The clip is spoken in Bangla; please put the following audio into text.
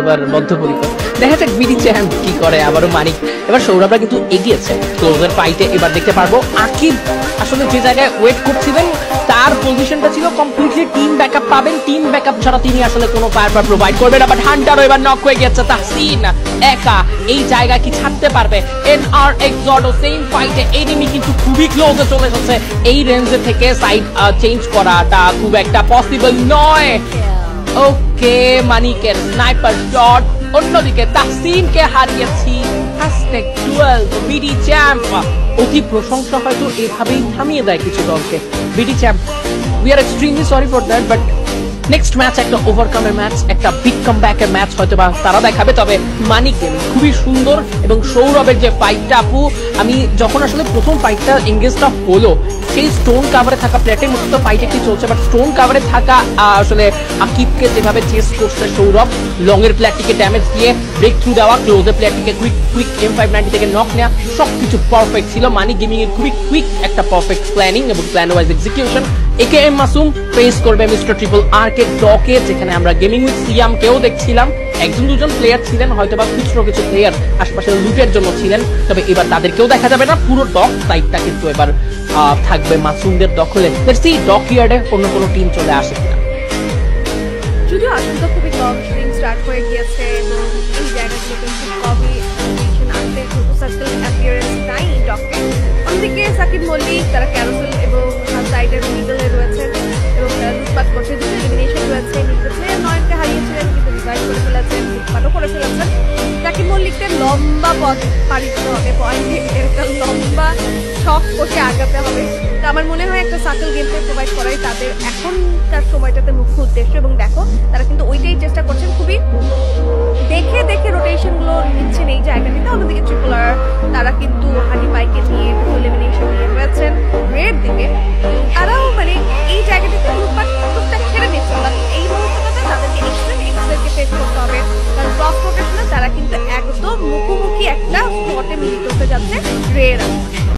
এবার বদ্ধপরিকর দেখা যাক বিডি চ্যাম্প কি করে। আবারও মানিক, এবার সৌরভরা কিন্তু এগিয়েছে ক্লোজের ফাইটে। এবার দেখতে পারবো আকিব আসলে যে জায়গায় ওয়েট করছিলেন তার পজিশনটা ছিল কমপ্লিটলি টিম ব্যাকআপ পাবেন, টিম ব্যাকআপ ছাড়া তিনি আসলে কোনো ফায়ার প্রোভাইড করবেন না। বাট হান্টারও এবার নক হয়ে গেছে, তাহসিন একা এই জায়গা কি ছাড়তে পারবে? এনআর এক্সডো সেম ফাইটে এনিমি কিন্তু খুবই ক্লোজে চলে এসেছে, এই রেঞ্জে থেকে সাইড চেঞ্জ করাটা খুব একটা পসিবল নয়। ওকে, মানিকের স্নাইপার শট, অন্যদিকে তাহসিনকে হারিয়েছি। Hashtag 12 BD champ. অতি প্রশংসা হয়তো এভাবেই থামিয়ে দেয় কিছু দলকে। BD champ, we are extremely sorry for that, but next match একটা ওভারকামের ম্যাচ, একটা বিগ কামব্যাকের ম্যাচ হয়তো বা তারা দেখাবে। তবে মানিক গেমিং খুবই সুন্দর, এবং সৌরভের যে ফাইটটা আপু, আমি যখন আসলে প্রথম ফাইটটা এঙ্গেজটা হলো, সেই স্টোন কাভারে থাকা প্লেটের মধ্যে তো ফাইট একটি চলছে, বাট স্টোন কাভারে থাকা আসলে আকিবকে যেভাবে চেস করছে সৌরভ, লং এর প্লেটটিকে ড্যামেজ দিয়ে ব্রেক থ্রু দেওয়া, ক্লোজের প্লেটটিকে কুইক M590 থেকে নক নেওয়া, সবকিছু পারফেক্ট ছিল। মানিক গেমিং এর খুবই কুইক একটা পারফেক্ট প্ল্যানিং এবং plan wise execution. AKM Masum face করবে মিস্টার ট্রিপল আর কে ডকে, যেখানে আমরা গেমিং উইথ সিয়াম কেও দেখছিলাম। একজন দুজন প্লেয়ার ছিলেন, হয়তো বা খুচরো কিছু প্লেয়ার আশপাশে লুটের জন্য ছিলেন, তবে এবার তাদেরকেও দেখা যাবে না। পুরো ডক সাইডটা কিন্তু এবার থাকবে মাসুমদের দখলে। লেটস সি ডক ইয়ার্ডে অন্য কোনো টিম চলে আসে কিনা। যদিও আশঙ্কা খুবই কম, শুটিং স্টার্ট হয়ে গিয়েছে এবং এই জায়গাগুলোতে খুব কমই আসতে সার্কেল অ্যাপিয়ারেন্স নাই ডকে। অন্যদিকে সাকিব মল্লিক তারা ক্যারোসেল এবং সাইডের মিডলে রয়েছেন এবং তারা লুটপাট করছে। দুটো এলিমিনেশন রয়েছে, নিজের প্লেয়ার নয়নকে হারিয়েছিলেন কিন্তু রিভাইভ করে ফেলেছেন, লুটপাটও করে ফেলেছেন। সাকিব মল্লিককে লম্বা পথ পাড়ি দিতে হবে, পয়েন্টে একটা লম্বা শখ করতে আগাতে হবে। তো আমার মনে হয় একটা সার্কেল গেম প্লে প্রোভাইড করাই তাদের এখনকার সময়টাতে মুখ্য উদ্দেশ্য, এবং দেখো তারা কিন্তু ওইটাই চেষ্টা করছেন। খুবই দেখে দেখে রোটেশনগুলো নিচ্ছেন এই জায়গাটিতে। অন্যদিকে ট্রিপল আর তারা